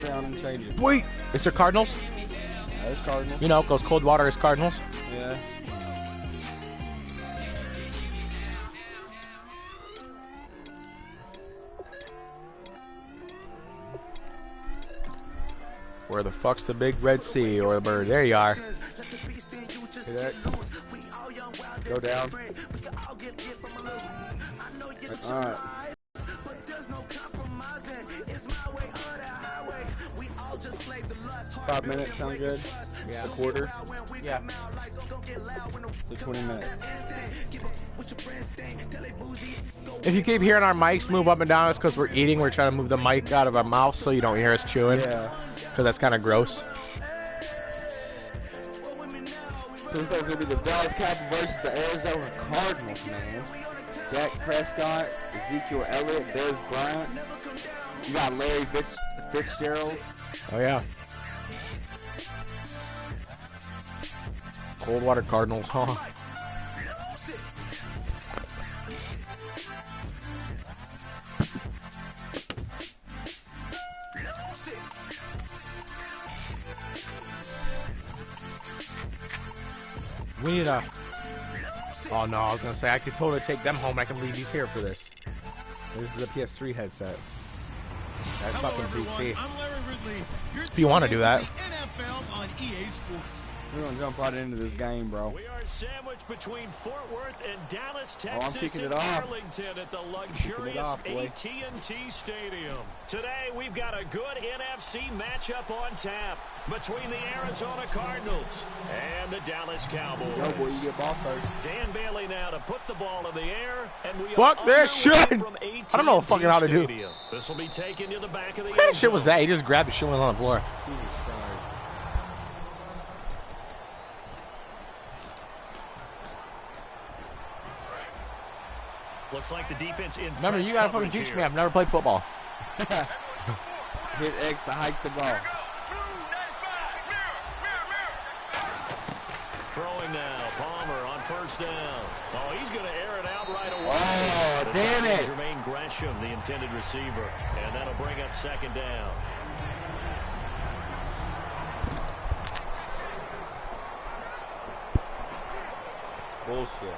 down and change it. Wait, is there Cardinals? Yeah, there's Cardinals. You know, it goes cold water is Cardinals. Yeah. Where the fuck's the big Red Sea or the bird? There you are. See that? Go down. Alright. 5 minutes sound good? Yeah. A quarter? Yeah. So 20 minutes. If you keep hearing our mics move up and down, it's because we're eating. We're trying to move the mic out of our mouth so you don't hear us chewing. Yeah. Because that's kind of gross. So this is going to be the Dallas Cowboys versus the Arizona Cardinals, man. Dak Prescott, Ezekiel Elliott, Dez Bryant. You got Larry Fitzgerald. Oh, yeah. Cold water Cardinals, huh? We need a... Oh, no, I was going to say, I could totally take them home. I can leave these here for this. This is a PS3 headset. That's fucking PC. If you want to do that. We're going to jump right into this game, bro. We are sandwiched between Fort Worth and Dallas, Texas, I'm kicking it and off. Arlington at the luxurious AT&T Stadium. Today, we've got a good NFC matchup on tap between the Arizona Cardinals and the Dallas Cowboys. Yo, boy, you get ball first. Dan Bailey now to put the ball in the air, and we Fuck this shit! from I don't know what fucking how to do. This will be taken to the back of the What kind of shit was that? He just grabbed the shit and went on the floor. Jesus Christ. Looks like the defense in. Remember, you gotta fucking teach me. I've never played football. Hit X to hike the ball. Throwing now, Palmer on first down. Oh, he's going to air it out right away. Oh, damn it. Jermaine Gresham, the intended receiver, and that'll bring up second down. It's bullshit.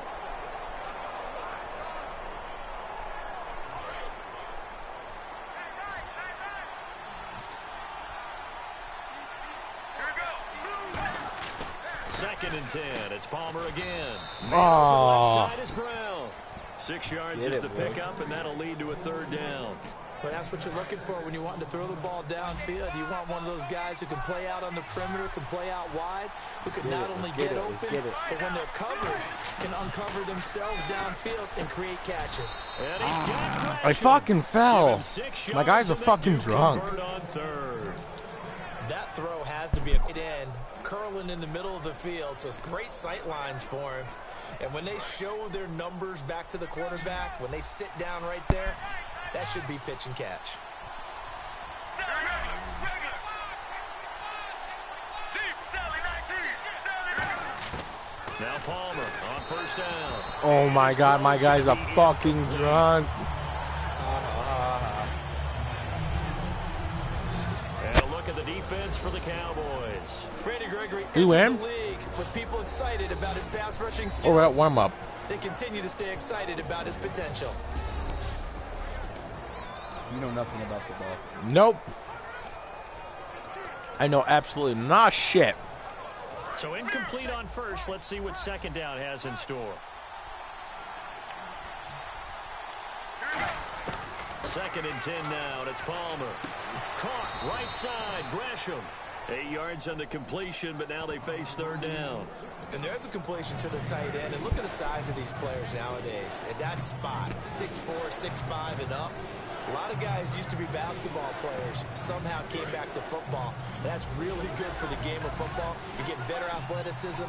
Second and 10. It's Palmer again. Oh. Left side is Brown. 6 yards is the pickup, and that'll lead to a third down. But that's what you're looking for when you want to throw the ball downfield. You want one of those guys who can play out on the perimeter, can play out wide, who can not only get open, but when they're covered, can uncover themselves downfield and create catches. And he's got I fucking fell. 6 My guy's a yards, fucking and they do drunk. convert on third. That throw has to be a good end, curling in the middle of the field, so it's great sight lines for him. And when they show their numbers back to the quarterback, when they sit down right there, that should be pitch and catch. Now Palmer on first down. Oh my god, my guy's a fucking drunk. And a look at the defense for the Cowboys. Randy Gregory He win? the league with people excited about his pass rushing skills. Oh, we're at warm up. They continue to stay excited about his potential. You know nothing about football. Nope. I know absolutely not shit. So incomplete on first. Let's see what second down has in store. Second and 10 now, and it's Palmer. Caught right side, Gresham. 8 yards on the completion, but now they face third down. And there's a completion to the tight end. And look at the size of these players nowadays. At that spot, 6'4", 6'5", and up. A lot of guys used to be basketball players, somehow came back to football. That's really good for the game of football. You get better athleticism,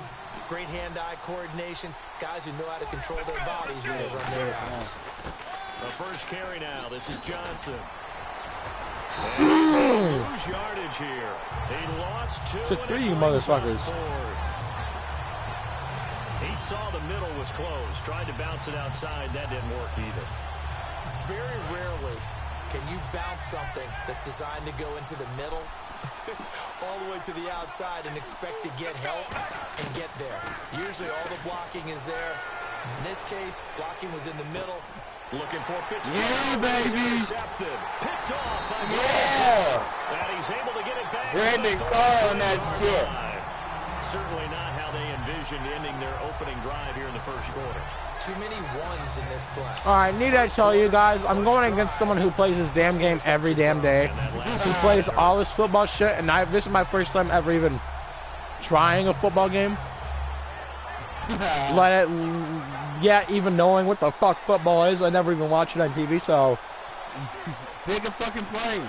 great hand-eye coordination, guys who know how to control their bodies when they run their routes. The first carry now. This is Johnson. And lose yardage here. He lost two. To three, you motherfuckers. He saw the middle was closed. Tried to bounce it outside. That didn't work either. Very rarely Can you bounce something that's designed to go into the middle all the way to the outside and expect to get help and get there? Usually all the blocking is there. In this case, blocking was in the middle. Looking for pitch. Yeah, baby. Intercepted. Picked off by Yeah. and he's able to get it back. Brandon Carr on that shit. Certainly not how they envisioned ending their opening drive here in the first quarter. Too many ones in this play. All right, need I tell you guys, I'm going against someone who plays this damn game every damn day. Who plays all this football shit, and this is my first time ever even trying a football game. Even knowing what the fuck football is, I never even watch it on TV, so. Pick a fucking play.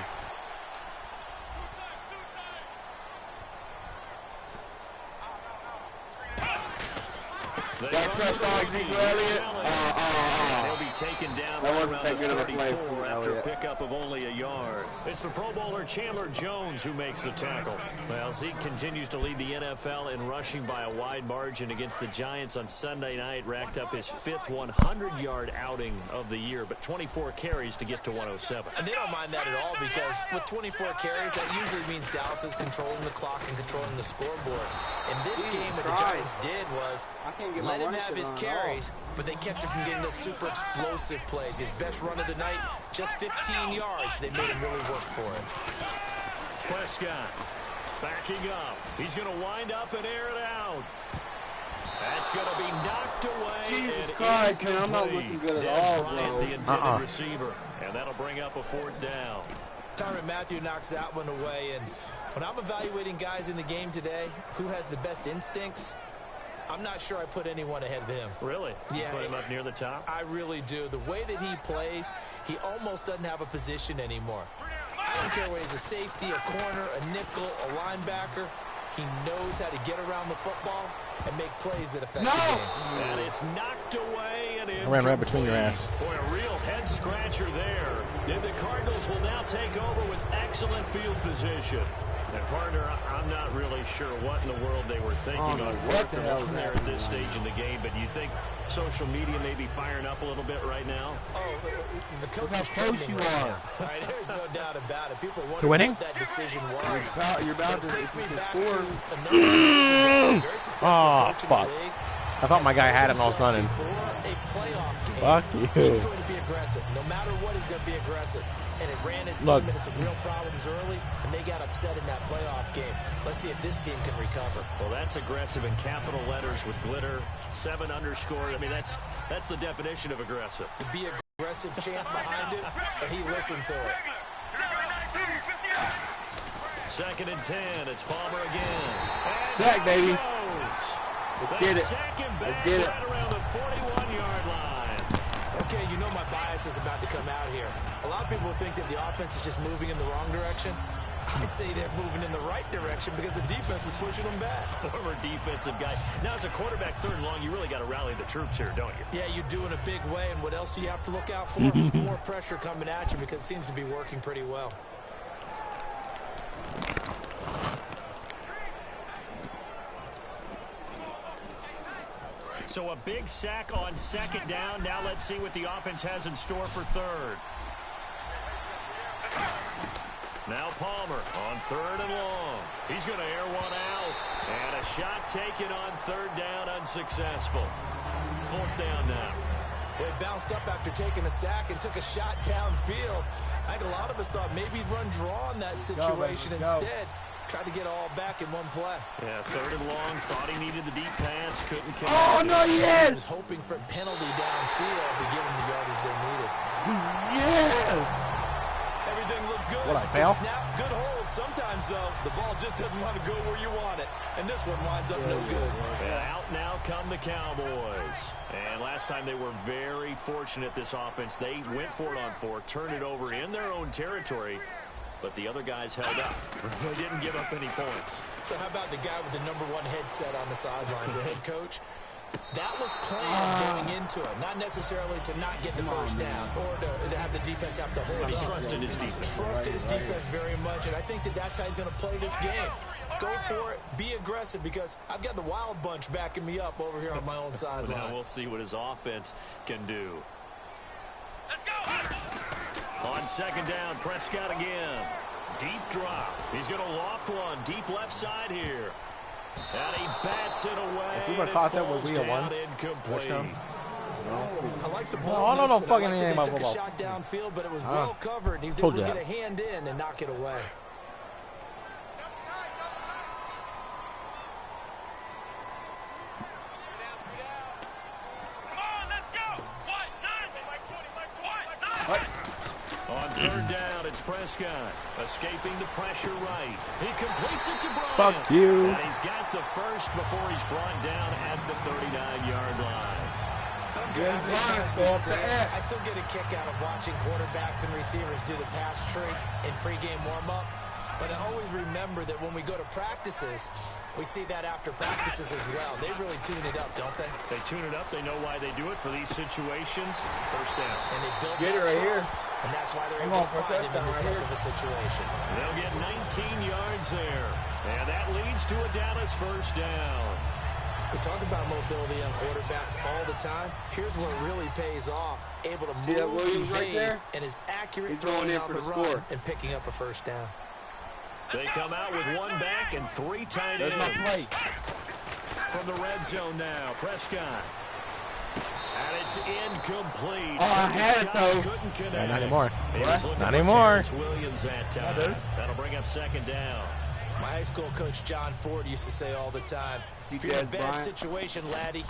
That Prescott, Ezekiel Elliott. He'll be taken down That wasn't around that good the of a play 34 for after a Elliott. pickup of only a yard. It's the Pro Bowler Chandler Jones who makes the tackle. Well, Zeke continues to lead the NFL in rushing by a wide margin against the Giants on Sunday night. Racked up his 5th 100-yard outing of the year, but 24 carries to get to 107. And they don't mind that at all because with 24 carries, that usually means Dallas is controlling the clock and controlling the scoreboard. In this game, what the Giants did was let him have his carries, but they kept him from getting those super explosive plays. His best run of the night, just 15 yards. They made him really work for it. Prescott backing up. He's going to wind up and air it out. That's going to be knocked away. Jesus Christ, man, I'm not looking good at all, bro. The intended receiver, and that'll bring up a 4th down. Tyrann Mathieu knocks that one away, and when I'm evaluating guys in the game today, who has the best instincts, I'm not sure I put anyone ahead of him. Really? Yeah. You put him up near the top? I really do. The way that he plays, he almost doesn't have a position anymore. I don't care whether he's a safety, a corner, a nickel, a linebacker. He knows how to get around the football and make plays that affect the game. And it's knocked away and in. I ran right between your ass. Boy, a real head scratcher there. And the Cardinals will now take over with excellent field position. And partner, I'm not really sure what in the world they were thinking on what the hell there at this stage in the game, but you think social media may be firing up a little bit right now? Oh, the coach Look how close you are. All right, there's no doubt about it. People wonder To winning? what that decision was. You're about to Takes me back score. to another very successful Oh, coach in fuck. the league. I thought my guy had him and I was running. Before a playoff game, Fuck you. he's going to be aggressive. No matter what, he's going to be aggressive. And it ran his team Look. into some real problems early, and they got upset in that playoff game. Let's see if this team can recover. Well, that's aggressive in capital letters with glitter, 7 underscore. I mean, that's the definition of aggressive. To be aggressive chant behind it, and he listened to it. 2nd and 10. It's Palmer again. And Sack, baby. goes. Let's get it. Let's get it. Right around the 41-yard line. Okay, you know my bias is about to come out here. A lot of people think that the offense is just moving in the wrong direction. I'd say they're moving in the right direction because the defense is pushing them back. Former defensive guy. Now, as a quarterback 3rd and long, you really got to rally the troops here, don't you? Yeah, you do in a big way, and what else do you have to look out for? More pressure coming at you because it seems to be working pretty well. So a big sack on 2nd down. Now let's see what the offense has in store for 3rd. Now Palmer on 3rd and long. He's going to air one out. And a shot taken on 3rd down, unsuccessful. 4th down now. Well, he bounced up after taking a sack and took a shot downfield. I think a lot of us thought maybe he'd run draw in that situation instead. Tried to get all back in one play. Yeah, 3rd and long. Thought he needed the deep pass. Couldn't connect. Oh, no, He yes! was hoping for a penalty downfield to give him the yardage they needed. Yes! Everything looked good. What, I fail? Good snap, good hold. Sometimes, though, the ball just doesn't want to go where you want it. And this one winds up no good. And out now come the Cowboys. And last time they were very fortunate, this offense. They went for it on 4, turned it over in their own territory. But the other guys held up. They didn't give up any points. So how about the guy with the #1 headset on the sidelines, the head coach? That was planned going into it, not necessarily to not get the first down or to have the defense have to hold But he up. trusted his defense. Trusted his defense very much, and I think that that's how he's going to play this game. Go for it, be aggressive, because I've got the wild bunch backing me up over here on my own sideline. Now we'll see what his offense can do. On on second down. Prescott again. Deep drop. He's going to loft one. Deep left side here. And he bats it away. If we would have caught that, would we have won? Incomplete. I like the No, ball. I don't know fucking He anything about took a football. shot downfield, but it was well covered. He was Told able to you get a that. hand in and knock it away. On third down, it's Prescott. Escaping the pressure right. He completes it to Bryant. Fuck you. And he's got the first before he's brought down at the 39-yard line. I still get a kick out of watching quarterbacks and receivers do the pass tree in pregame warm-up. But I always remember that when we go to practices, we see that after practices as well. They really tune it up, don't they? They tune it up. They know why they do it for these situations. First down. And they build Get it that right trust, and that's why they're I'm able to going for a find him in this touchdown type of a situation. They'll get 19 yards there. And that leads to a Dallas first down. We talk about mobility on quarterbacks all the time. Here's where it really pays off. Able to See that move, Williams right evade, there? and is accurate He's going throwing in on for the the run score. and picking up a first down. They come out with one back and three tight There's ends. my play. From the red zone now, Prescott. And it's incomplete. Oh, I had it, though. Couldn't connect. Yeah, not anymore. He was looking Not for anymore. Terrence Williams that time. That'll bring up second down. My high school coach, John Ford, used to say all the time, if you're in a bad situation, laddie,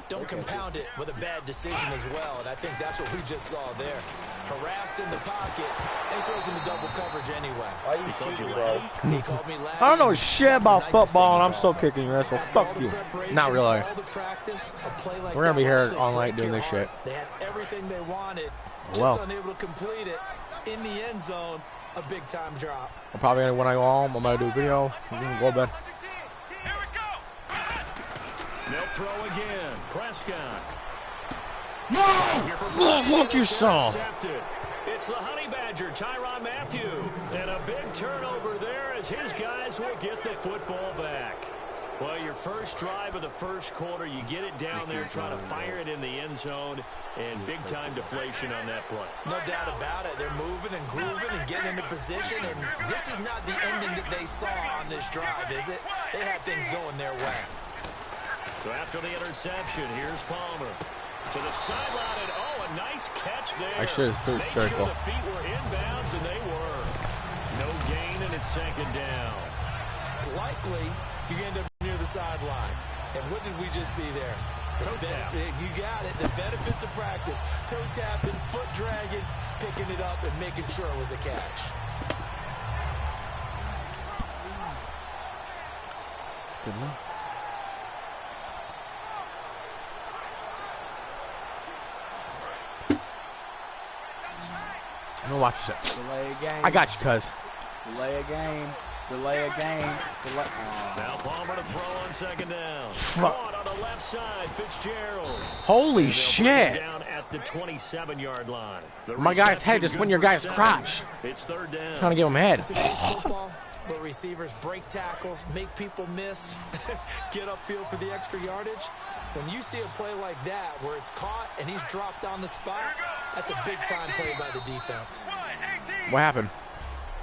don't compound it with a bad decision as well. And I think that's what we just saw there. Harassed in the pocket, and throws into double coverage anyway. Why you cheating, bro? He called me laddie. I don't know shit about That's the nicest football, and thing I'm he still called. kicking your ass. Well, After all fuck the you. preparation, Not really. all the practice, a play like We're gonna that be here will all night break doing your this heart. shit. They had everything they wanted, just Well. unable to complete it. In the end zone, a big-time drop. I'm probably gonna, when I go home, I'm gonna do a video. I'm gonna go to bed. They'll throw again. Prescott. Oh, fuck you, son. Intercepted. It's the Honey Badger, Tyrann Mathieu. And a big turnover there as his guys will get the football back. Well, your first drive of the first quarter, you get it down there, try to fire it in the end zone, and big-time deflation on that play. No doubt about it. They're moving and grooving and getting into position, and this is not the ending that they saw on this drive, is it? They had things going their way. So after the interception, here's Palmer. To the sideline, and a nice catch there. I should have stood Made circle. Sure the feet were inbounds, and they were. No gain, and it's second down. Likely, you end up near the sideline. And what did we just see there? Toe tap. You got it. The benefits of practice. Toe tapping, foot dragging, picking it up, and making sure it was a catch. Good enough. I'm gonna watch this. Delay a game. I got you, cuz. Delay a game. Delay a game. Delay. Now Palmer to throw on second down. Fuck. Caught on the left side, Fitzgerald. Holy And they'll bring it shit. down at the 27-yard line. The My guy's reception head just good went in your for guy's 7. crotch. It's third down. Trying to give him head. Today's football, where receivers break tackles, make people miss, get upfield for the extra yardage. When you see a play like that where it's caught and he's dropped on the spot, that's a big-time play by the defense. What happened?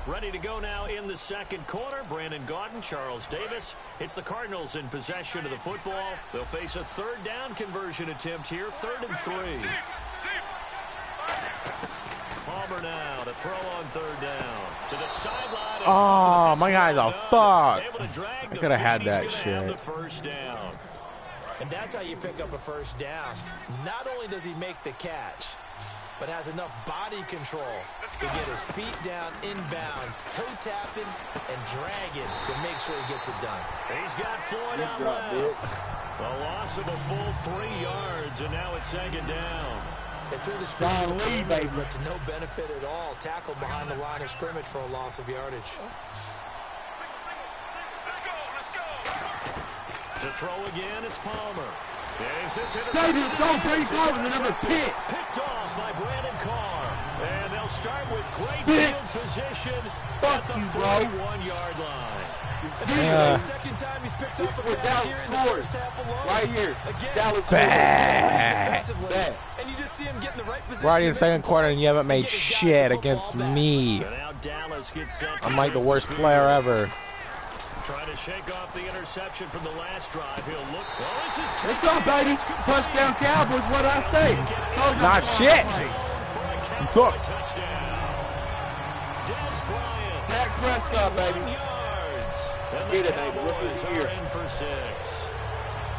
Ready to go now in the second quarter. Brandon Gaudin, Charles Davis. It's the Cardinals in possession of the football. They'll face a third down conversion attempt here, 3rd and 3. Palmer now to throw on third down. To the sideline. Oh, my guy's a fuck. Able to drag I the could have had feet. He's that gonna have shit. the first down. And that's how you pick up a first down. Not only does he make the catch, but has enough body control to get his feet down inbounds, toe tapping and dragging to make sure he gets it done. He's got Floyd out drop, left. A loss of a full 3 yards, and now it's second down. They threw the John Lee, baby. but to no benefit at all. Tackled behind the line of scrimmage for a loss of yardage. To throw again, it's Palmer. Is this David, don't break over the number pick. Picked off by Brandon Carr. And they'll start with great Pick. field position Fuck at the you, bro. 41-yard line. Second time he's picked up a pass here in the Dallas first half alone. right here. Again, Dallas defensively, and you just see him get in the right position. We're already in the second quarter, and you haven't made shit against me. I'm like the worst player ever. Trying to shake off the interception from the last drive. He'll look. Well, this is What's up, baby? Touchdown Cowboys, what I say? Not shit. You cooked. Dak Prescott, baby. Get it, baby. Look who's here. For 6.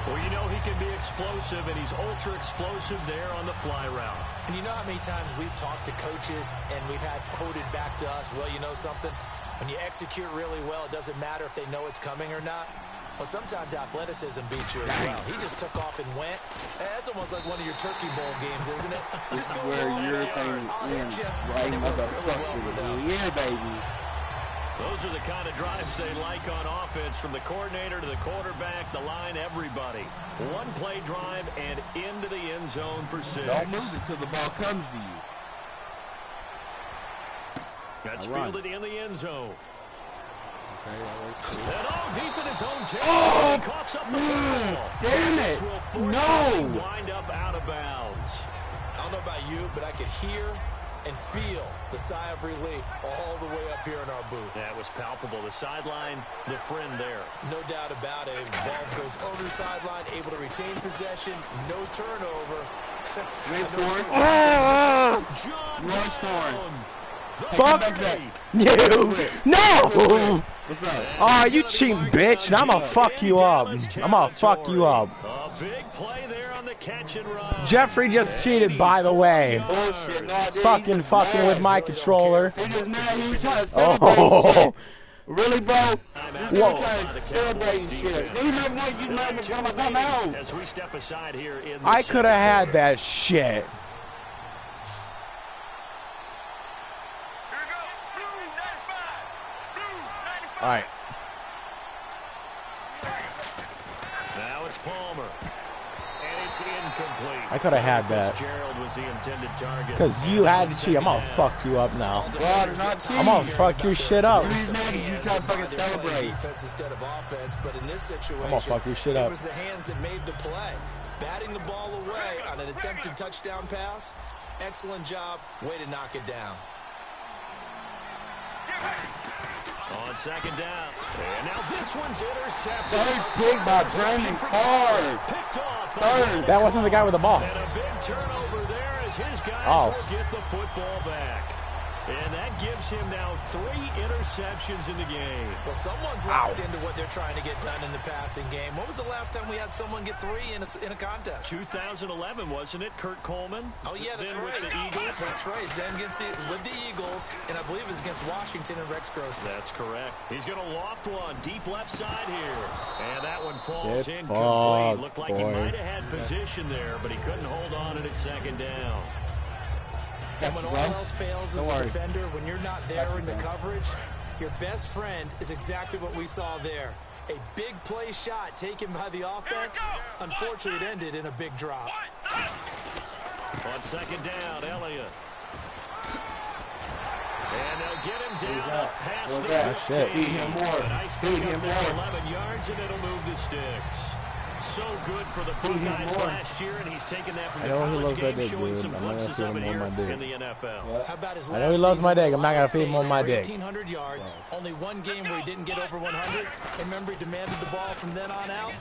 Well, you know he can be explosive, and he's ultra explosive there on the fly route. And you know how many times we've talked to coaches and we've had quoted back to us, well, you know something? When you execute really well, it doesn't matter if they know it's coming or not. Well, sometimes athleticism beats you as well. He just took off and went. That's almost like one of your Turkey Bowl games, isn't it? This Just is go where long your way thing I'll hit ends. you. Right, And it worked really well for them. Yeah, baby. Those are the kind of drives they like on offense, from the coordinator to the quarterback, the line, everybody. One play drive and into the end zone for 6. Don't move until the ball comes to you. That's fielded in the end zone. Okay, And all deep in his own territory. Oh, Coughs up the ball. damn it. No. Wind up out of bounds. I don't know about you, but I could hear and feel the sigh of relief all the way up here in our booth. That was palpable. The sideline, the friend there. No doubt about it. Ball goes over the sideline, able to retain possession, no turnover. Great scoring. John You are scoring. Fuck you. No. What's up? Oh, you cheating bitch. Now I'm gonna fuck you up. I'm gonna fuck you up. A big play there on the catch and run. Jeffrey just cheated, by the way. Bullshit. No, I didn't. Fucking with my controller. He just mad. He was trying to celebrate shit. Really, bro? Whoa. Trying to celebrate shit. You never know you might be coming out. As we step aside here in I could have had that shit. All right. Now it's Palmer. And it's incomplete. I could have had that. Fitzgerald was the intended target. Because you had to cheat. I'm gonna fuck you up now. I'm gonna fuck your shit up. You try to fucking celebrate. Defense instead of offense, but in this situation, I'm gonna fuck your shit it up. was the hands that made the play. Batting the ball away on an attempted touchdown pass. Excellent job. Way to knock it down. On second down. And now this one's intercepted. Third pick by Brandon Carr. Picked off. Third. That wasn't the guy with the ball. And a big turnover there as his guys Oh. will get the football back. And that gives him now 3 interceptions in the game. Well, someone's locked into what they're trying to get done in the passing game. When was the last time we had someone get 3 in a contest? 2011, wasn't it? Kurt Coleman? Oh, yeah, that's then right. with the Eagles. That's right. Then with the Eagles, and I believe it's against Washington and Rex Grossman. That's correct. He's going to loft one deep left side here. And that one falls Get incomplete. fucked, Looked like he boy. might have had position there, but he couldn't hold on at second down. And when all else fails as a defender, when you're not there in the coverage, your best friend is exactly what we saw there. A big play shot taken by the offense. Unfortunately, it ended in a big drop. On second down, Elliott. And they'll get him down up past the 15. Feed him more. A nice Feed pick him up there, more. 11 yards, and it'll move the sticks. So good for the Buckeyes last year, and he's taken that from the college game, showing some glimpses of it here in the NFL. How about his I know he loves my dick. I'm not gonna feed him Ohio on my State, dick. 1,800 yards. Only one game where he didn't get over 100. Remember, he demanded the ball from then on out.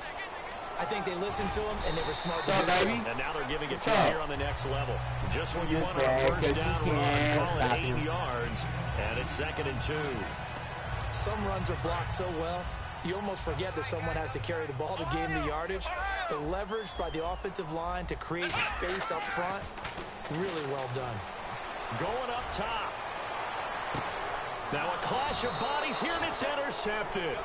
I think they listened to him, and they were smart to do so. And now they're giving it to him here on the next level. Just when you want a first down run, call it 8 yards, and it's 2nd and 2. Some runs are blocked so well, you almost forget that someone has to carry the ball to gain the yardage. The leverage by the offensive line to create space up front, really well done. Going up top. Now a clash of bodies here, and it's intercepted.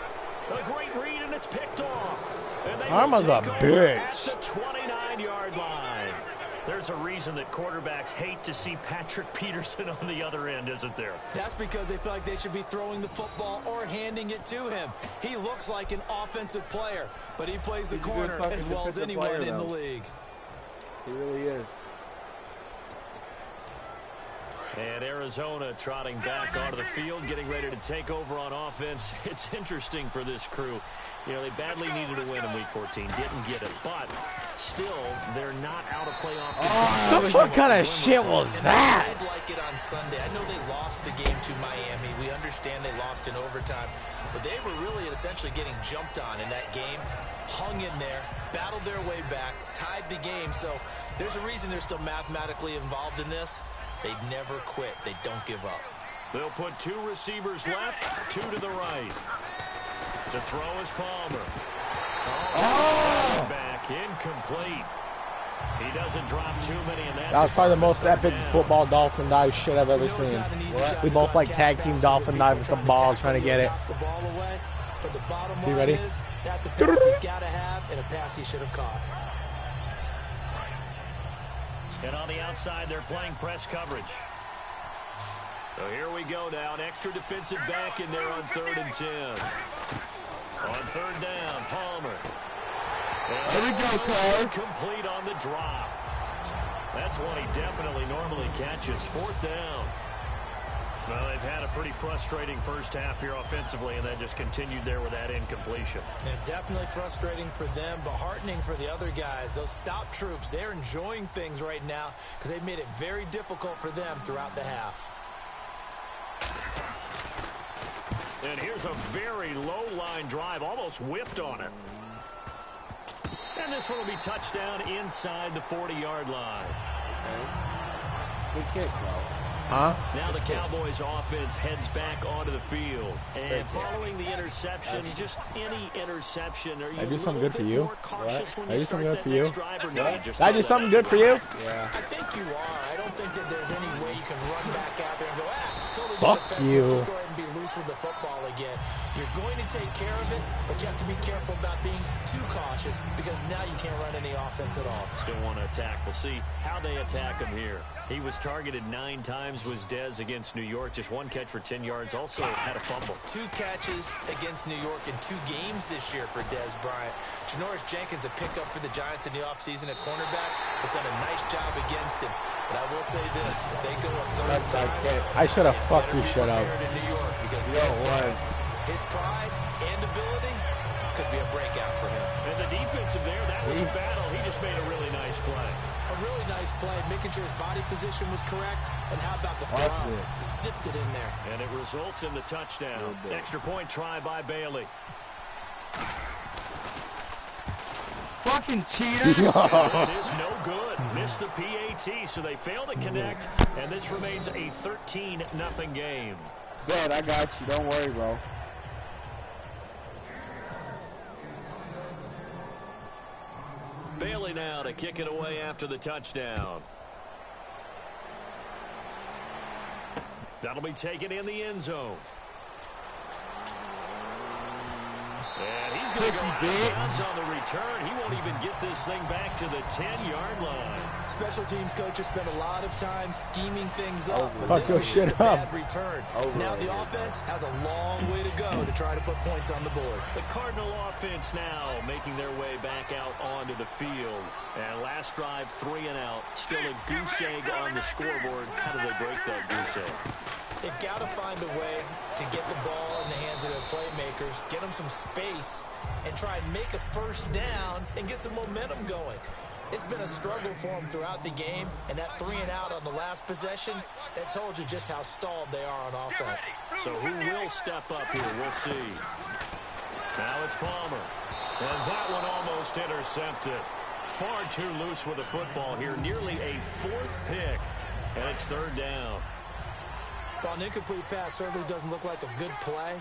A great read, and it's picked off. And they Arma's a bitch. at the 29-yard line. There's a reason that quarterbacks hate to see Patrick Peterson on the other end, isn't there? That's because they feel like they should be throwing the football or handing it to him. He looks like an offensive player, but he plays the corner as well as anyone in the league. He really is. And Arizona trotting back onto the field, getting ready to take over on offense. It's interesting for this crew. You know, they badly needed a win in Week 14. Didn't get it. But still, they're not out of playoff. What kind of shit was that? They played like it on Sunday. I know they lost the game to Miami. We understand they lost in overtime. But they were really essentially getting jumped on in that game. Hung in there, battled their way back, tied the game. So there's a reason they're still mathematically involved in this. They never quit. They don't give up. They'll put 2 receivers left, 2 to the right. To throw is Palmer. Back, incomplete. He doesn't drop too many in that. That was probably the most epic football dolphin dive shit I've ever seen. We both like tag team dolphin dive with the ball trying to get it. See, ready? That's a pass he's got to have and a pass he should have caught. And on the outside, they're playing press coverage. So here we go now. An extra defensive back in there on 3rd and 10. On 3rd down, Palmer. There we go, Carl. Complete on the drop. That's one he definitely normally catches. 4th down. Well, they've had a pretty frustrating first half here offensively, and that just continued there with that incompletion. And definitely frustrating for them, but heartening for the other guys. Those stop troops, they're enjoying things right now because they've made it very difficult for them throughout the half. And here's a very low-line drive, almost whiffed on it. And this one will be touchdown inside the 40-yard line. Good kick, bro. Huh? Now the Cowboys offense heads back onto the field. And following the interception, just any interception. Are you I do something good for you? What? I do something good for you? Did I do something good for you? Yeah. I think you are. I don't think that there's any way you can run back out there and go, totally fuck you. Just go ahead and be loose with the football again. You're going to take care of it, but you have to be careful about being too cautious because now you can't run any offense at all. Still want to attack. We'll see how they attack him here. He was targeted 9 times, was Dez against New York. Just 1 catch for 10 yards. Also had a fumble. 2 catches against New York in 2 games this year for Dez Bryant. Janoris Jenkins, a pickup for the Giants in the offseason at cornerback, has done a nice job against him. But I will say this, if they go a 3rd time, I should have fucked you shit up. in New York because his pride and ability could be a breakout for him. And the defensive there, that was a battle. He just made a really nice play. A really nice play, making sure his body position was correct. And how about the throw? Zipped it in there. And it results in the touchdown. Extra point try by Bailey. Fucking cheater. This is no good. Missed the PAT, so they fail to connect. And this remains a 13-0 game. Good, I got you. Don't worry, bro. Bailey now to kick it away after the touchdown. That'll be taken in the end zone. And he's going to go out of bounds on the return. He won't even get this thing back to the 10-yard line. Special teams coaches spend a lot of time scheming things up. Fuck your shit up. Bad return. Now the offense has a long way to go to try to put points on the board. The Cardinal offense now making their way back out onto the field. And last drive, 3 and out. Still a goose egg on the scoreboard. How do they break that goose egg? They've got to find a way to get the ball in the hands of their playmakers, get them some space, and try and make a first down and get some momentum going. It's been a struggle for them throughout the game, and that 3 and out on the last possession, that told you just how stalled they are on offense. So who will step up here? We'll see. Now it's Palmer. And that one almost intercepted. Far too loose with the football here. Nearly a 4th pick. And it's 3rd down. Well, an incomplete pass certainly doesn't look like a good play.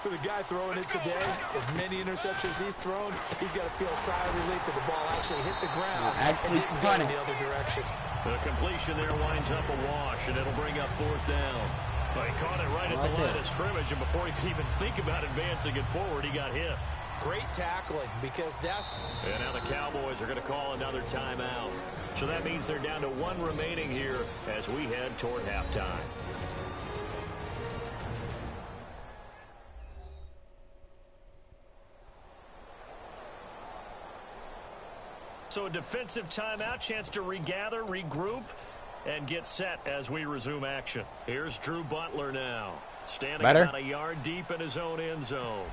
For the guy throwing it today, as many interceptions he's thrown, he's got to feel a sigh of relief that the ball actually hit the ground and didn't go in the other direction. The completion there winds up a wash, and it'll bring up 4th down. Well, he caught it right at the line of scrimmage, and before he could even think about advancing it forward, he got hit. Great tackling, because that's... And now the Cowboys are going to call another timeout. So that means they're down to 1 remaining here as we head toward halftime. So a defensive timeout, chance to regather, regroup. and get set as we resume action. Here's Drew Butler now. Standing Better. about a yard deep in his own end zone.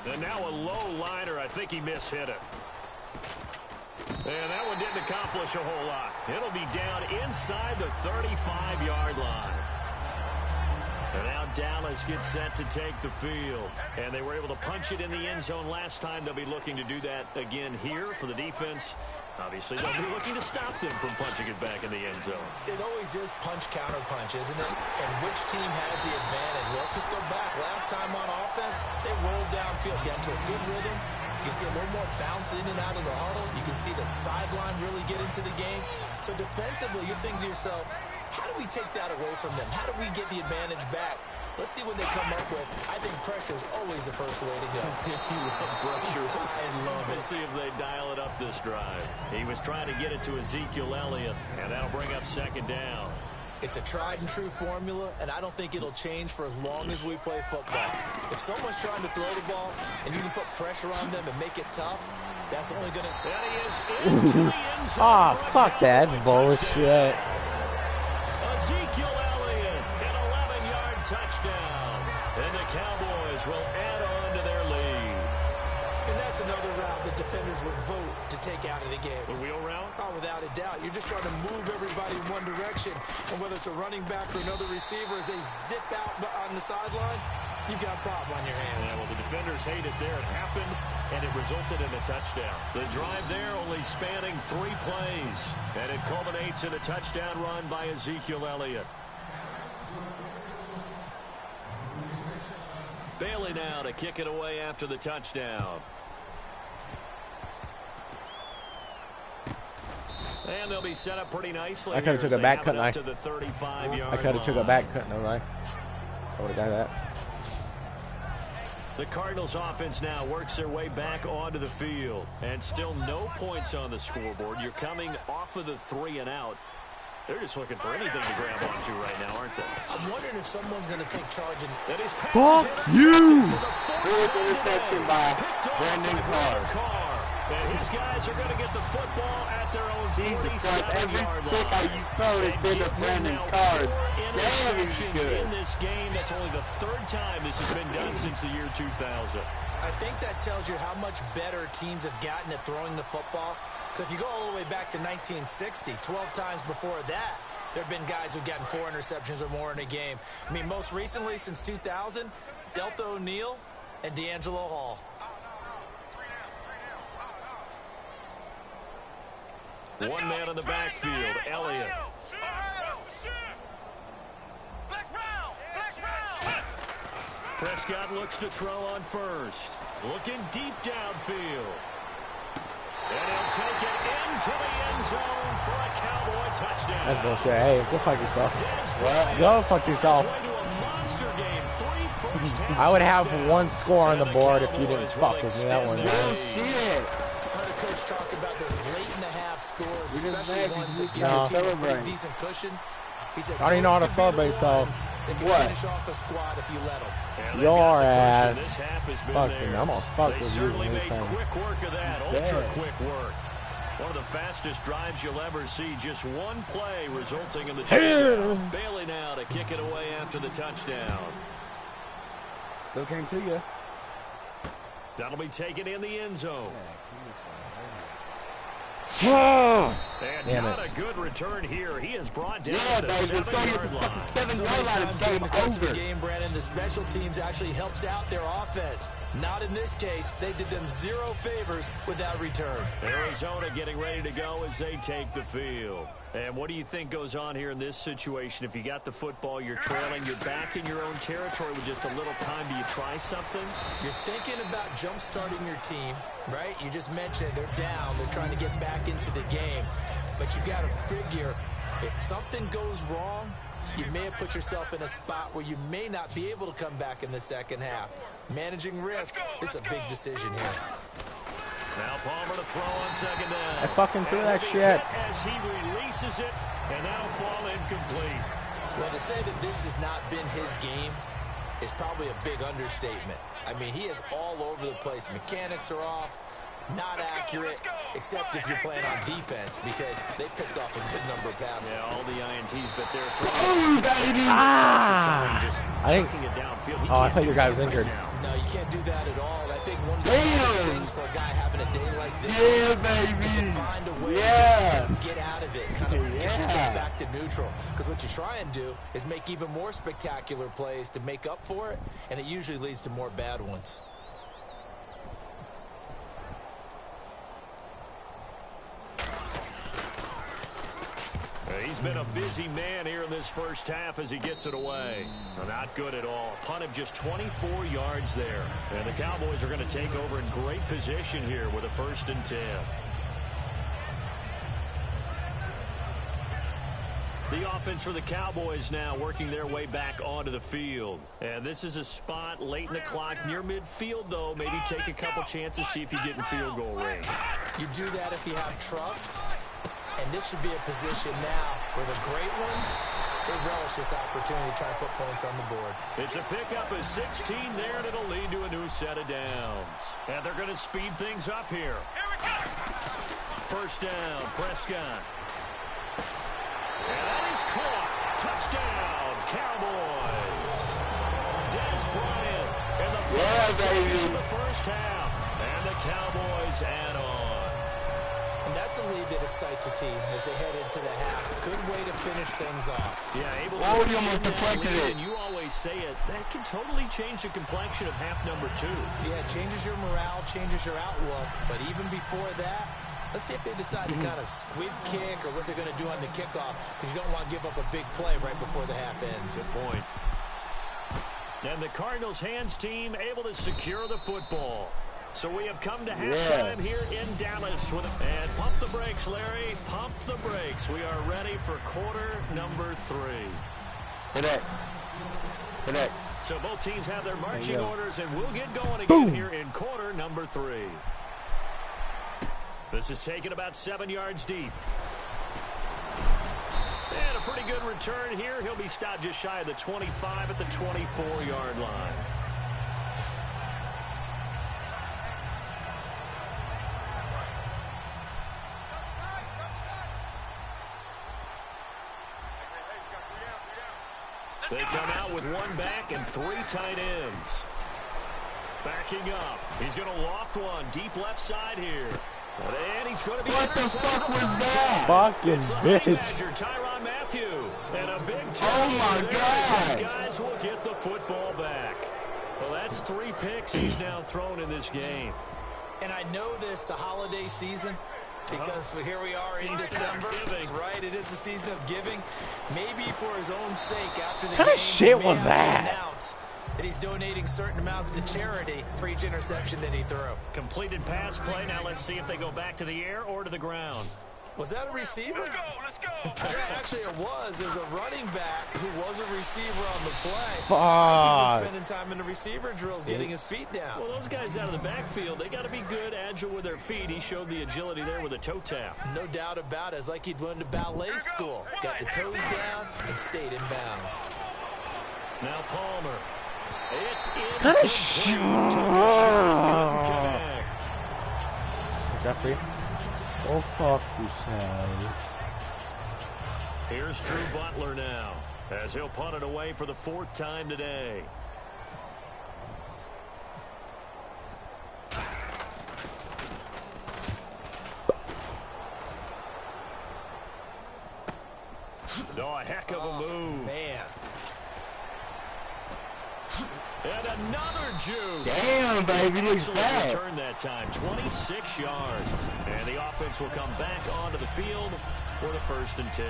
And now a low liner. I think he mishit it. And that one didn't accomplish a whole lot. It'll be down inside the 35-yard line. And now Dallas gets set to take the field. And they were able to punch it in the end zone last time. They'll be looking to do that again here for the defense. Obviously, they'll be looking to stop them from punching it back in the end zone. It always is punch-counter-punch, isn't it? And which team has the advantage? Let's just go back. Last time on offense, they rolled downfield, got into a good rhythm. You can see a little more bounce in and out of the huddle. You can see the sideline really get into the game. So defensively, you're thinking to yourself, how do we take that away from them? How do we get the advantage back? Let's see what they come up with. I think pressure is always the first way to go. You love pressure. I love it. Let's see if they dial it up this drive. He was trying to get it to Ezekiel Elliott, and that'll bring up second down. It's a tried-and-true formula, and I don't think it'll change for as long as we play football. If someone's trying to throw the ball, and you can put pressure on them and make it tough, that's only going to... And he is into the end zone. Ah, fuck that. That's bullshit. Ezekiel Elliott, an 11-yard touchdown. And the Cowboys will add on to their lead. And that's another route that defenders would vote to take out of the game. The wheel route? Oh, without a doubt. You're just trying to move everybody in one direction. And whether it's a running back or another receiver, as they zip out on the sideline, you've got a problem on your hands. Yeah, well, the defenders hate it there. It happened, and it resulted in a touchdown. The drive there only spanning 3 plays. And it culminates in a touchdown run by Ezekiel Elliott. Bailey now to kick it away after the touchdown. And they'll be set up pretty nicely. I could have took a back cut. I could have took a back cut. No lie. I would have got that. The Cardinals offense now works their way back onto the field. And still no points on the scoreboard. You're coming off of the 3 and out. They're just looking for anything to grab onto right now, aren't they? I'm wondering if someone's going to take charge. That is fuck you! Good interception by Brandon Carr. And his guys are going to get the football at their own 47-yard line. Every you throw has been to Brandon Carr. Damn, he's good. In this game, that's only the 3rd time this has been done since the year 2000. I think that tells you how much better teams have gotten at throwing the football. If you go all the way back to 1960, 12 times before that, there have been guys who've gotten 4 interceptions or more in a game. I mean, most recently, since 2000, Delta O'Neal and D'Angelo Hall. One man in the backfield, Elliott. Prescott looks to throw on first. Looking deep downfield. And he'll take it into the end zone for a Cowboy touchdown. That's bullshit. Hey, go fuck yourself. What? Go fuck yourself. I would have 1 score on the board if you didn't fuck with me that one time. Shit. Heard a coach talk about those late in the half scores, especially ones that give No. your team a decent cushion. He said, I don't even know how to celebrate, so. What? Finish off a squad if you let them. Your ass. Fucking, I'm gonna fuck with you this time. Quick work of that, ultra quick work. One of the fastest drives you'll ever see. Just 1 play resulting in the touchdown. Bailey now to kick it away after the touchdown. Still came to you. That'll be taken in the end zone. And Damn not it. a good return here. He is brought down Yeah, to the baby, it's going to 7-yard the line. 7-yard line. It's During the game course of the over. game, Brandon, the special teams actually helps out their offense. Not in this case. They did them 0 favors with that return. Arizona getting ready to go as they take the field. And what do you think goes on here in this situation? If you got the football, you're trailing, you're back in your own territory with just a little time. Do you try something? You're thinking about jump-starting your team, right? You just mentioned it. They're down. They're trying to get back into the game. But you got to figure, if something goes wrong, you may have put yourself in a spot where you may not be able to come back in the second half. Managing risk is a big decision here. Now Palmer to throw on second down. I fucking threw that shit. As he releases it, and that'll fall incomplete. Well, to say that this has not been his game is probably a big understatement. I mean, he is all over the place. Mechanics are off. Not accurate, except if you're playing on defense, because they picked off a good number of passes. Yeah, all the INTs, but they're Oh, baby! I thought your guy was injured. No, you can't do that at all. And I think one of the things for a guy having a day like this is to find a way to get out of it, kind of get yourself back to neutral. Because what you try and do is make even more spectacular plays to make up for it, and it usually leads to more bad ones. He's been a busy man here in this first half as he gets it away. Not good at all. Punt of just 24 yards there. And the Cowboys are going to take over in great position here with a 1st and 10. The offense for the Cowboys now working their way back onto the field. And this is a spot late in the clock near midfield, though. Maybe take a couple chances, see if you get in field goal range. You do that if you have trust. And this should be a position now where the great ones, they relish this opportunity to try to put points on the board. It's a pickup of 16 there, and it'll lead to a new set of downs. And they're going to speed things up here. First down, Prescott. And that is caught. Touchdown, Cowboys. Dez Bryant in the first half. And the Cowboys add on. And that's a lead that excites a team as they head into the half. Good way to finish things off. Yeah, able to almost deflected it. And you always say it, that can totally change the complexion of half number 2. Yeah, it changes your morale, changes your outlook. But even before that, let's see if they decide to kind of squib kick or what they're going to do on the kickoff, because you don't want to give up a big play right before the half ends. Good point. And the Cardinals hands team able to secure the football. So we have come to halftime here in Dallas. And pump the brakes, Larry. Pump the brakes. We are ready for quarter number 3. Connect. So both teams have their marching orders, and we'll get going again here in quarter number 3. This is taken about 7 yards deep. And a pretty good return here. He'll be stopped just shy of the 25 at the 24-yard line. They come out with 1 back and 3 tight ends. Backing up. He's going to loft one deep left side here. And he's going to be what the fuck was that? Fucking bitch. Tyrann Mathieu. And a big oh my God. These guys will get the football back. Well, that's 3 picks he's now thrown in this game. And I know this, the holiday season, because here we are in December, right? It is the season of giving. Maybe for his own sake, after the game, what kind of shit was that? Announce that he's donating certain amounts to charity for each interception that he threw. Completed pass play. Now let's see if they go back to the air or to the ground. Was that a receiver? Let's go. Yeah, actually it was. There's a running back who was a receiver on the play. Fuck. He's been spending time in the receiver drills getting his feet down. Well, those guys out of the backfield, they got to be good, agile with their feet. He showed the agility there with a toe tap. No doubt about it. It's like he'd went to ballet school. Got the toes down and stayed in bounds. Now Palmer. It's in. Kind of shit. Jeffrey. Oh, fuck yourself. Here's Drew Butler now, as he'll punt it away for the 4th time today. Oh, a heck of a move. Man. And another juke. Damn, baby, look at that. Return that time, 26 yards. And the offense will come back onto the field for the 1st and 10.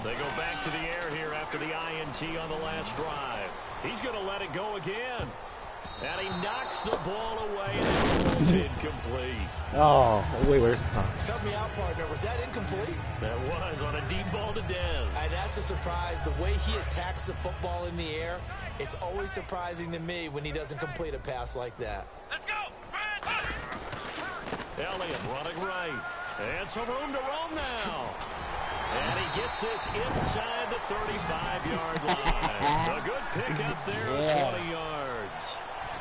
They go back to the air here after the INT on the last drive. He's going to let it go again. And he knocks the ball away, and it's incomplete. Oh, wait, where's it? Help me out, partner. Was that incomplete? That was on a deep ball to Dez. And that's a surprise. The way he attacks the football in the air, it's always surprising to me when he doesn't complete a pass like that. Let's go! Elliott running right. And some room to roam now. And he gets this inside the 35-yard line. A good pickup there of 20 yards.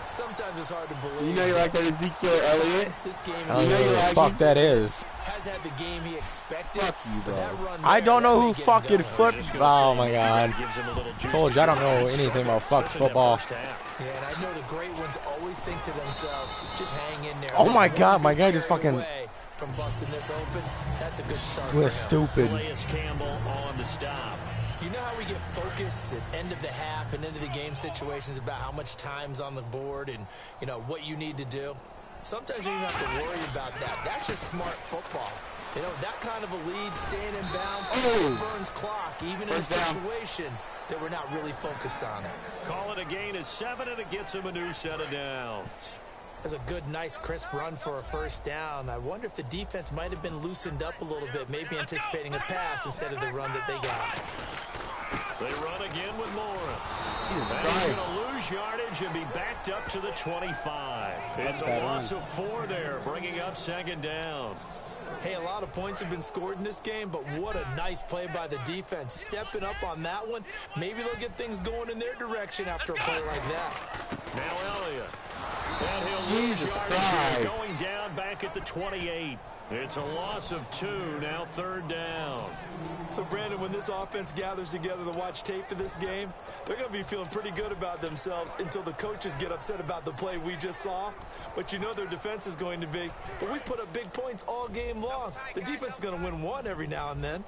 Sometimes it's hard to believe. You know you like that Ezekiel Elliott? This game I don't know who the fuck that is. Has had the game he expected. Fuck you, bro. I don't know who fucking foot. Oh my god. Told you I don't know anything about fuck football. Yeah, and I know the great ones always think to themselves, just hang in there. Oh my god, my guy just fucking. From busting this open, that's a good start. We're stupid. Campbell on the stop. You know how we get focused at end of the half and end of the game situations about how much time's on the board and, you know, what you need to do? Sometimes you don't have to worry about that. That's just smart football. You know, that kind of a lead, staying in bounds, burns clock, even in a situation that we're not really focused on it. Call it a gain of 7, and it gets him a new set of downs. That's a good, nice, crisp run for a first down. I wonder if the defense might have been loosened up a little bit, maybe anticipating a pass instead of the run that they got. They run again with Morris. And he's going to lose yardage and be backed up to the 25. It's a loss of 4 there, bringing up second down. Hey, a lot of points have been scored in this game, but what a nice play by the defense. Stepping up on that one, maybe they'll get things going in their direction after a play like that. Now Elliott. And he'll lose yardage going down back at the 28. It's a loss of 2, now third down. So, Brandon, when this offense gathers together to watch tape for this game, they're going to be feeling pretty good about themselves until the coaches get upset about the play we just saw. But you know their defense is going to be. But we put up big points all game long. The defense is going to win one every now and then.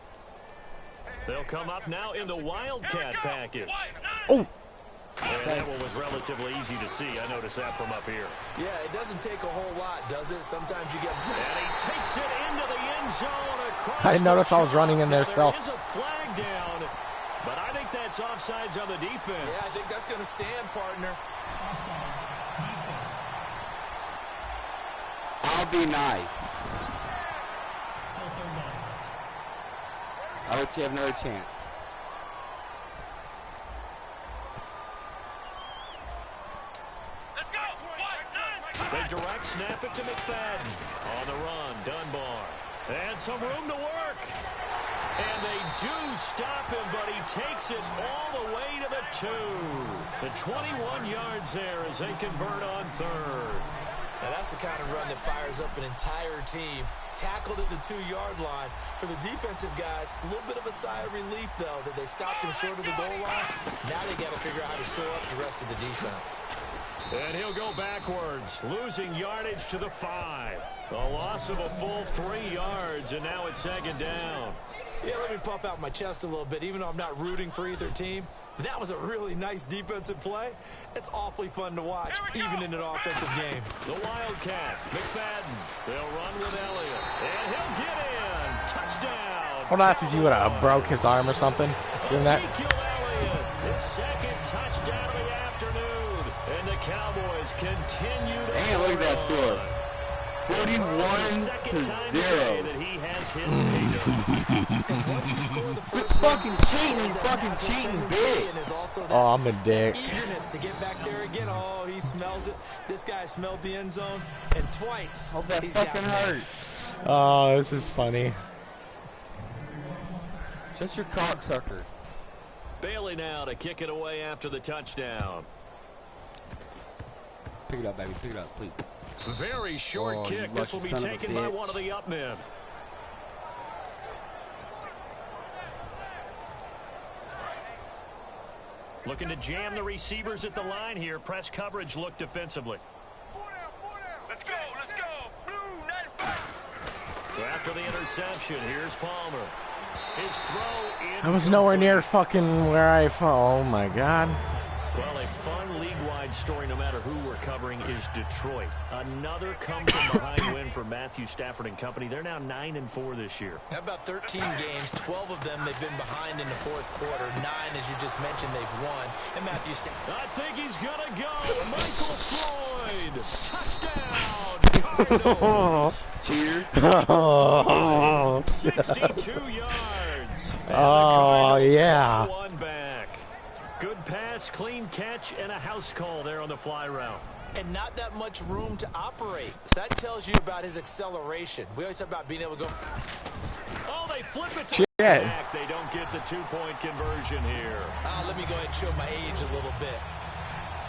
They'll come up now in the Wildcat package. Oh! And that one was relatively easy to see. I noticed that from up here. Yeah, it doesn't take a whole lot, does it? Sometimes you get... And he takes it into the end zone. I didn't notice I was running in there still. There is a flag down, but I think that's offsides on the defense. Yeah, I think that's going to stand, partner. Offside. Defense. I'll be nice. Still third down. I'll let you have another chance. They direct snap it to McFadden. On the run, Dunbar. And some room to work. And they do stop him, but he takes it all the way to the 2. The 21 yards there as they convert on third. Now that's the kind of run that fires up an entire team. Tackled at the 2-yard line. For the defensive guys, a little bit of a sigh of relief, though, that they stopped him short of the goal line. Now they got to figure out how to show up the rest of the defense. And he'll go backwards, losing yardage to the 5. A loss of a full 3 yards, and now it's second down. Yeah, let me puff out my chest a little bit, even though I'm not rooting for either team. That was a really nice defensive play. It's awfully fun to watch, even in an offensive game. The Wildcat, McFadden. They'll run with Elliott, and he'll get in. Touchdown. Hold on, if you would have broke his arm or something doing that. Ezekiel Elliott, his second touchdown of the afternoon. And the Cowboys continue to Look at that score. 41-0. That he has hit Quit fucking cheating, bitch. Oh, I'm a dick. Eagerness to get back there again. Oh, he smells it. This guy smelled the end zone, and twice. Hope that he's fucking hurt. Oh, this is funny. Shut your cocksucker. Bailey now to kick it away after the touchdown. Pick it up, baby. Pick it up, please. Very short kick. This will be taken by one of the up men. Looking to jam the receivers at the line here. Press coverage look defensively. Let's go. Blue 95. After the interception, here's Palmer. His throw in. I was nowhere near fucking where I fell. Oh my god. Well, a fun league-wide story, no matter who we're covering, is Detroit. Another come-from-behind win for Matthew Stafford and company. They're now 9-4 this year. How about 13 games, 12 of them they've been behind in the fourth quarter. 9, as you just mentioned, they've won. And Matthew Stafford. I think he's going to go. Michael Floyd. Touchdown. Cardinals. Cheer. 62 yards. Oh, yeah. One back. Good pass, clean catch, and a house call there on the fly route. And not that much room to operate. So that tells you about his acceleration. We always talk about being able to go. Oh, they flip it to Shit. the back. They don't get the two-point conversion here. Let me go ahead and show my age a little bit.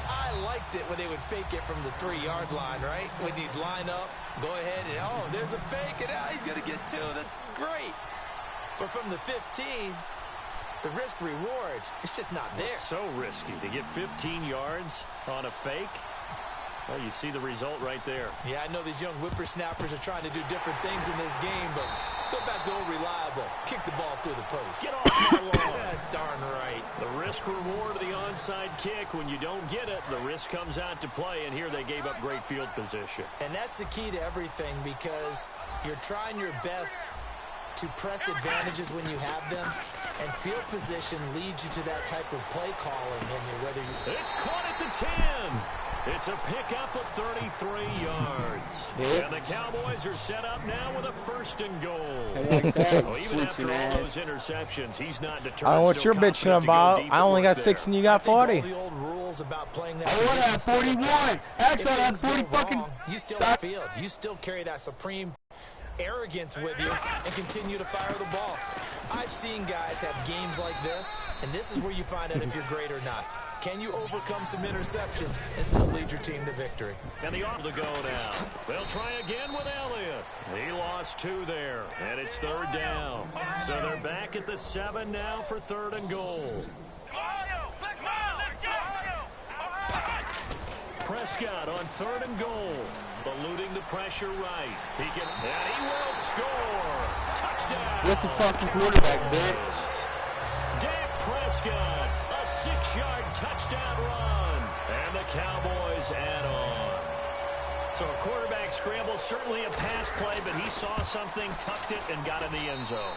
I liked it when they would fake it from the 3-yard line, right? When you'd line up, go ahead, and oh, there's a fake, and he's going to get 2. That's great. But from the 15, the risk-reward, it's just not there. It's so risky to get 15 yards on a fake. Well, you see the result right there. Yeah, I know these young whippersnappers are trying to do different things in this game, but let's go back to old reliable. Kick the ball through the post. Get off my lawn. That's darn right. The risk-reward of the onside kick. When you don't get it, the risk comes out to play, and here they gave up great field position. And that's the key to everything, because you're trying your best to press advantages when you have them, and field position leads you to that type of play calling. And whether you... It's caught at the 10. It's a pickup of 33 yards. Yep. And the Cowboys are set up now with a 1st and goal. Like that. Well, even after all those interceptions, he's not deterred. I don't know what you're bitching about. I only got 6 and you got 40. All the old rules about playing that. I want to have 41. Actually, I have 40 fucking. You still have field. You still carry that supreme arrogance with you and continue to fire the ball. I've seen guys have games like this, and this is where you find out if you're great or not. Can you overcome some interceptions and still lead your team to victory? And the arm to go now. They'll try again with Elliott. He lost 2 there, and it's 3rd down. So they're back at the 7 now for 3rd and goal. Prescott on 3rd and goal. Eluding the pressure right. He can, and he will score. Touchdown. With the fucking quarterback, bitch. Dak Prescott, a 6-yard touchdown run. And the Cowboys add on. So a quarterback scramble, certainly a pass play, but he saw something, tucked it, and got in the end zone.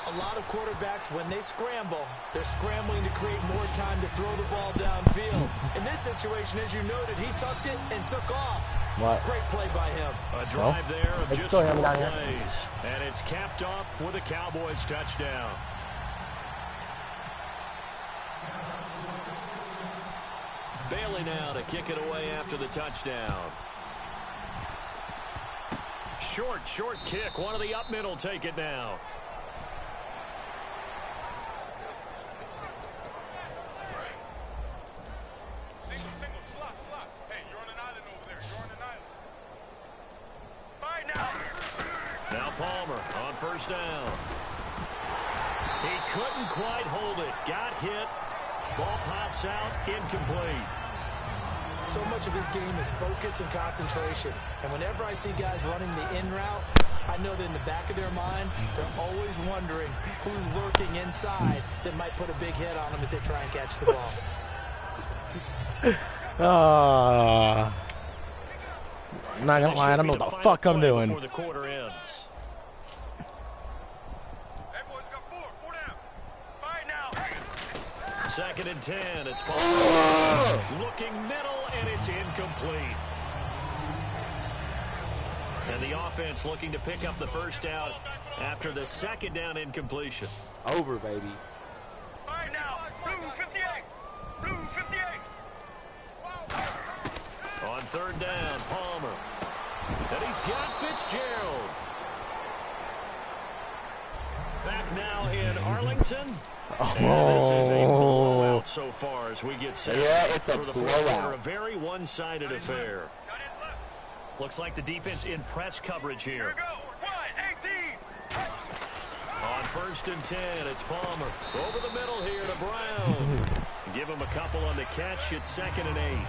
A lot of quarterbacks, when they scramble, they're scrambling to create more time to throw the ball downfield. In this situation, as you noted, he tucked it and took off. What? Great play by him. A drive there of just 4 still down here. plays. And it's capped off with a Cowboys touchdown. Bailey now to kick it away after the touchdown. Short kick. One of the up middle take it now. Single, slot. Hey, you're on an island over there. You're on an island. All right, now. Now Palmer on 1st down. He couldn't quite hold it. Got hit. Ball pops out. Incomplete. So much of this game is focus and concentration. And whenever I see guys running the in route, I know that in the back of their mind, they're always wondering who's lurking inside that might put a big hit on them as they try and catch the ball. I'm not gonna lie, I don't know what the fuck I'm doing. Before the quarter ends. Hey, boys, got 4 down. All right, now. 2nd and 10. It's Palmer. Looking middle, and it's incomplete. And the offense looking to pick up the 1st down after the 2nd down incompletion. Over, baby. All right, now. Blue 58. Blue 58. On 3rd down, Palmer. And he's got Fitzgerald. Back now in Arlington. And this is a blowout so far as we get set it's a for the 4th quarter. blowout. A very one-sided affair. Looks like the defense in press coverage here. Here we go. 1, 18. On 1st and 10, it's Palmer. Over the middle here to Brown. Give him a couple on the catch. It's 2nd and 8.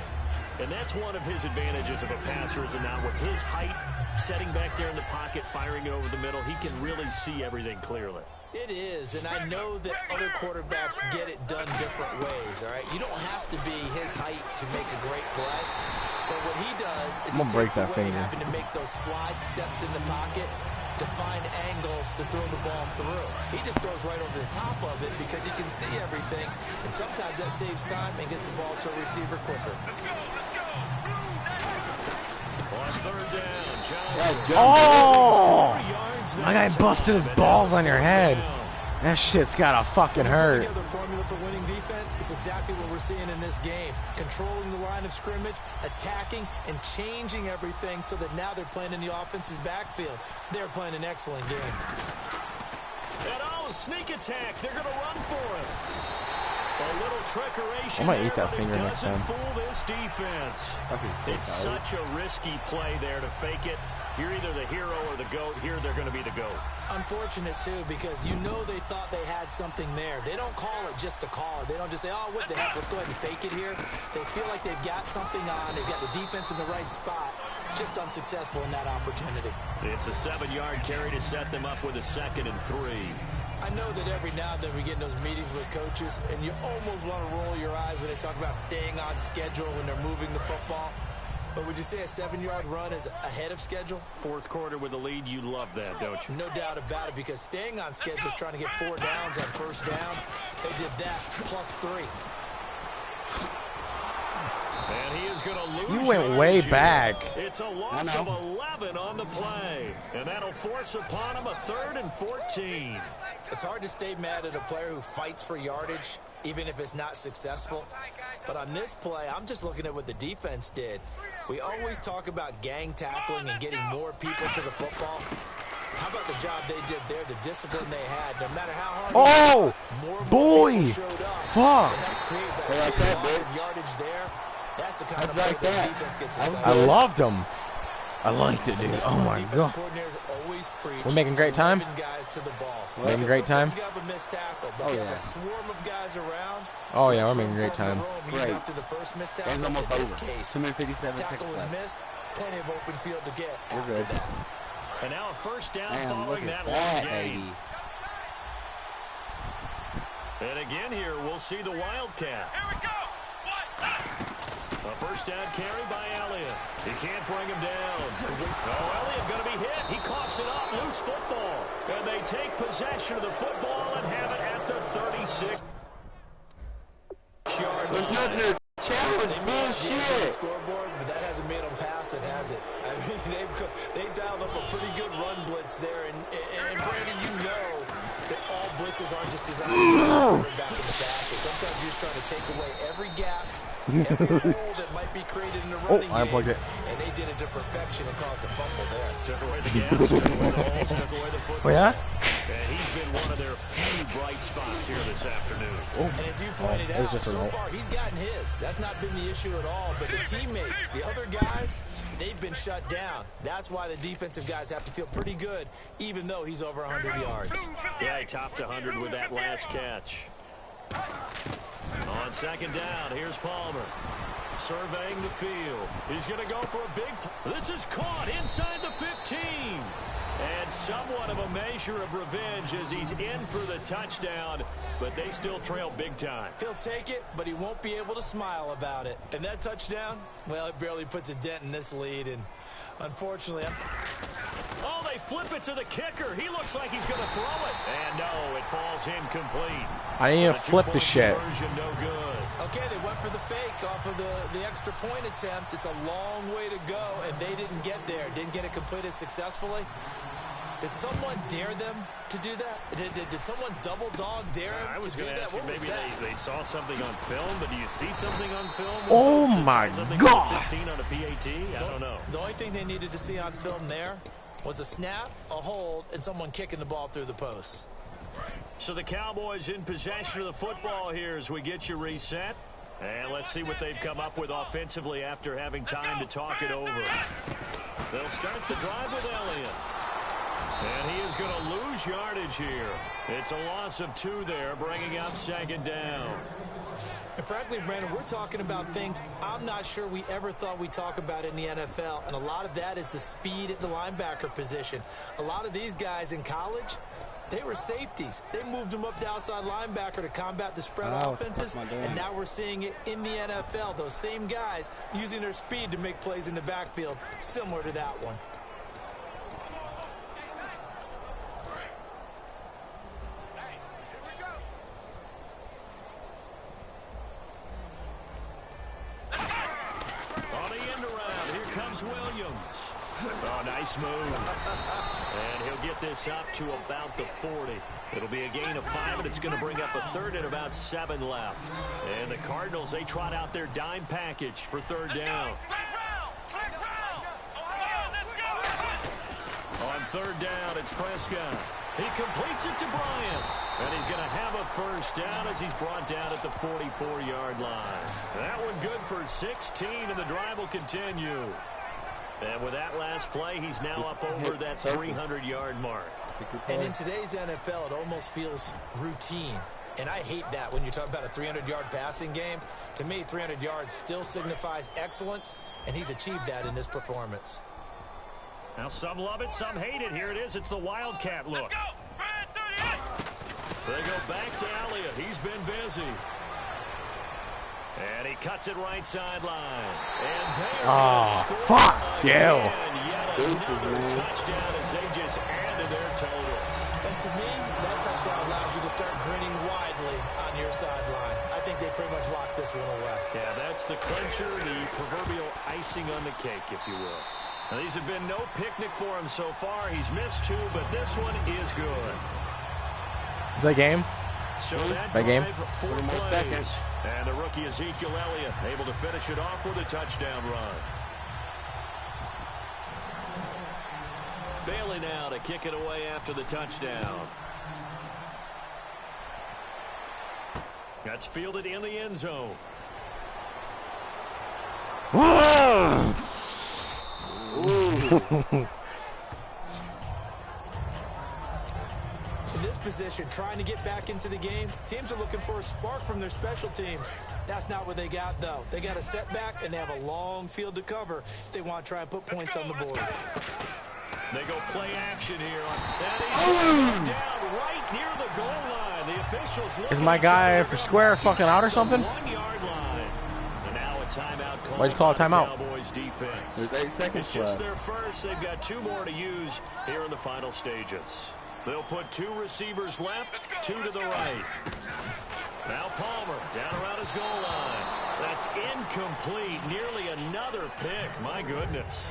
And that's one of his advantages of a passer, is now with his height, setting back there in the pocket, firing it over the middle, he can really see everything clearly. It is, and I know that other quarterbacks get it done different ways, all right? You don't have to be his height to make a great play, but what he does is he takes away having to make those slide steps in the pocket to find angles to throw the ball through. He just throws right over the top of it because he can see everything, and sometimes that saves time and gets the ball to a receiver quicker. Let's go. On 3rd down, Oh! My guy busted his balls on your head. That shit's gotta fucking hurt. The formula for winning defense is exactly what we're seeing in this game. Controlling the line of scrimmage, attacking, and changing everything so that now they're playing in the offense's backfield. They're playing an excellent game. And sneak attack. They're going to run for it. A little trickery. I might eat that finger next time. Fool this defense. It's such a risky play there to fake it. You're either the hero or the GOAT. Here they're going to be the GOAT. Unfortunate, too, because you know they thought they had something there. They don't call it just to call it. They don't just say, oh, what the heck, let's go ahead and fake it here. They feel like they've got something on. They've got the defense in the right spot. Just unsuccessful in that opportunity. It's a 7-yard carry to set them up with a 2nd and 3. I know that every now and then we get in those meetings with coaches, and you almost want to roll your eyes when they talk about staying on schedule when they're moving the football. But would you say a 7-yard run is ahead of schedule? Fourth quarter with a lead, you love that, don't you? No doubt about it, because staying on schedule is trying to get 4 downs on first down. They did that plus 3. And he is going to lose. You went way back. It's a loss of 11 on the play. And that'll force upon him a 3rd and 14. It's hard to stay mad at a player who fights for yardage, even if it's not successful. But on this play, I'm just looking at what the defense did. We always talk about gang tackling and getting more people to the football. How about the job they did there, the discipline they had, no matter how hard more boy! Showed up. Fuck! Yardage there. That's the kind of play that defense gets excited. I loved him. I liked it, dude. Oh my god. We're making great time. Making great time. Oh yeah. Oh yeah, we're making great time. Great. Game's almost over. 2 minutes 57 seconds left. Plenty of open field to get. We're good. And now a first down following that long long baby. gain. And again here, we'll see the Wildcat. Here we go. A first down carry by Elliott. He can't bring him down. Oh, Elliott going to be hit. He coughs it up. Loose football. And they take possession of the football and have it at the 36-yard line. There's nothing to challenge. Bullshit. Scoreboard, but that hasn't made them passive, has it? I mean, they dialed up a pretty good run blitz there. And Brandon, you know that all blitzes aren't just designed to get back in the basket. Sometimes you're just trying to take away every gap, every hole that might be created in the running I unplugged game. it. And they did it to perfection and caused a fumble there. Took away the gaps, took away the holes, took away the football. Oh, yeah? And he's been one of their few bright spots here this afternoon. And as you pointed out, just so far he's gotten his. That's not been the issue at all. But the teammates, the other guys, they've been shut down. That's why the defensive guys have to feel pretty good, even though he's over 100 yards. Yeah, he topped 100 with that last catch. On second down, here's Palmer. Surveying the field. He's going to go for a big... This is caught inside the 15. And somewhat of a measure of revenge as he's in for the touchdown, but they still trail big time. He'll take it, but he won't be able to smile about it. And that touchdown, well, it barely puts a dent in this lead. And unfortunately... Oh, they flip it to the kicker. He looks like he's going to throw it. And no, it falls incomplete. I need to flip the shit. No good. Okay, they went for the fake off of the extra point attempt. It's a long way to go, and they didn't get there. Didn't get it completed successfully. Did someone dare them to do that? Did someone double dog dare him I was to do going to that? ask you, maybe they saw something on film, but do you see something on film? Oh my God. 15 on a PAT? I don't know. The only thing they needed to see on film there was a snap, a hold, and someone kicking the ball through the post. So the Cowboys in possession of the football here as we get you reset. And let's see what they've come up with offensively after having time to talk it over. They'll start the drive with Elliott. And he is going to lose yardage here. It's a loss of 2 there, bringing up second down. And frankly, Brandon, we're talking about things I'm not sure we ever thought we'd talk about in the NFL. And a lot of that is the speed at the linebacker position. A lot of these guys in college, they were safeties. They moved them up to outside linebacker to combat the spread offenses. And now we're seeing it in the NFL. Those same guys using their speed to make plays in the backfield, similar to that one. Williams. Oh, nice move. And he'll get this up to about the 40. It'll be a gain of 5, and it's going to bring up a 3rd and about 7 left. And the Cardinals, they trot out their dime package for 3rd down. On 3rd down, it's Prescott. He completes it to Bryant. And he's going to have a first down as he's brought down at the 44-yard line. That one good for 16, and the drive will continue. And with that last play, he's now up over that 300-yard mark. And in today's NFL, it almost feels routine. And I hate that when you talk about a 300-yard passing game. To me, 300 yards still signifies excellence, and he's achieved that in this performance. Now, some love it, some hate it. Here it is. It's the Wildcat look. They go back to Elliott. He's been busy. And he cuts it right sideline. And there fuck you. Yet another touchdown as they just add to their totals. And to me, that touchdown allows you to start grinning widely on your sideline. I think they pretty much locked this one away. Yeah, that's the clincher, the proverbial icing on the cake, if you will. Now, these have been no picnic for him so far. He's missed 2, but this one is good. The game? So that game? 4 plays. And the rookie Ezekiel Elliott able to finish it off with a touchdown run. Bailey now to kick it away after the touchdown. That's fielded in the end zone. Whoa! In this position, trying to get back into the game, teams are looking for a spark from their special teams. That's not what they got, though. They got a setback, and they have a long field to cover if they want to try and put points on the board. They go play action here. That is down right near the goal line. The officials is my guy for square fucking out or something? 1-yard line. And now a timeout call. Why'd you call a timeout? Cowboys defense. There's 8 seconds It's just their first. They've got 2 more to use here in the final stages. They'll put 2 receivers left, 2 to the right. Now Palmer down around his goal line. That's incomplete. Nearly another pick. My goodness.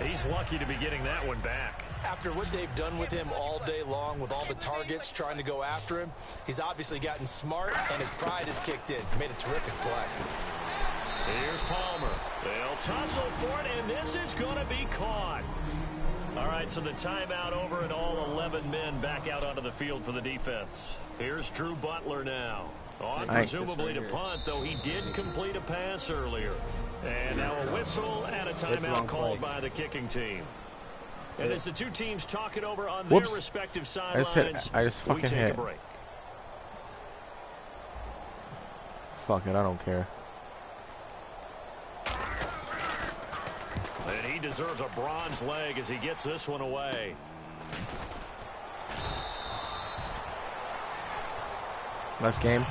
He's lucky to be getting that one back. After what they've done with him all day long, with all the targets trying to go after him, he's obviously gotten smart, and his pride has kicked in. Made a terrific play. Here's Palmer. They'll tussle for it, and this is going to be caught. All right, so the timeout over, and all 11 men back out onto the field for the defense. Here's Drew Butler now. On presumably to punt, though he did complete a pass earlier. And now a whistle and a timeout called by the kicking team. And as the 2 teams talk it over on their respective sidelines, I just fucking hit. A break. Fuck it, I don't care. And he deserves a bronze leg as he gets this one away. Last game.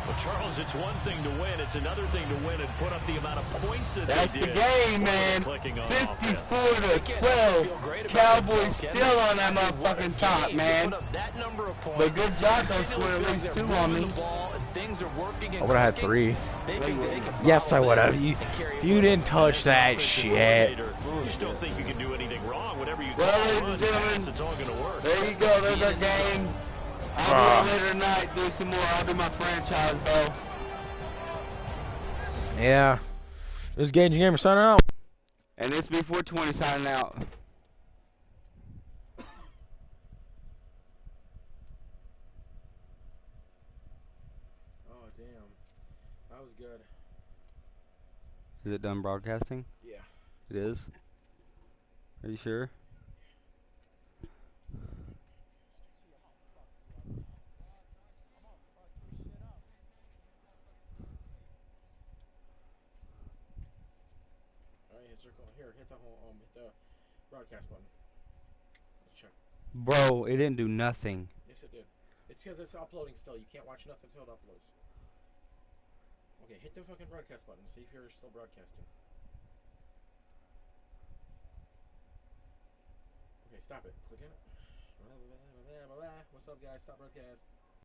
Well, Charles, it's one thing to win. It's another thing to win and put up the amount of points that they did. That's the game, man. 54-12. Cowboys still on that motherfucking top, man. But good job, those scored at least 2 on me. I would have had 3. Yes, I would have. You didn't touch that shit. You just don't think you can do anything wrong. Whatever you Well, ladies and gentlemen, it's all going to work. there you go. There's our game. I'll do it later tonight. Do some more. I'll do my franchise, though. Yeah. This is Gage Gamer signing out. And it's B420 signing out. Oh, damn. That was good. Is it done broadcasting? Yeah. It is? Are you sure? Here, hit the broadcast button. Let's check. Bro, it didn't do nothing. Yes, it did. It's because it's uploading still. You can't watch nothing until it uploads. Okay, hit the fucking broadcast button. See if you're still broadcasting. Okay, stop it. Click it. What's up, guys? Stop broadcast.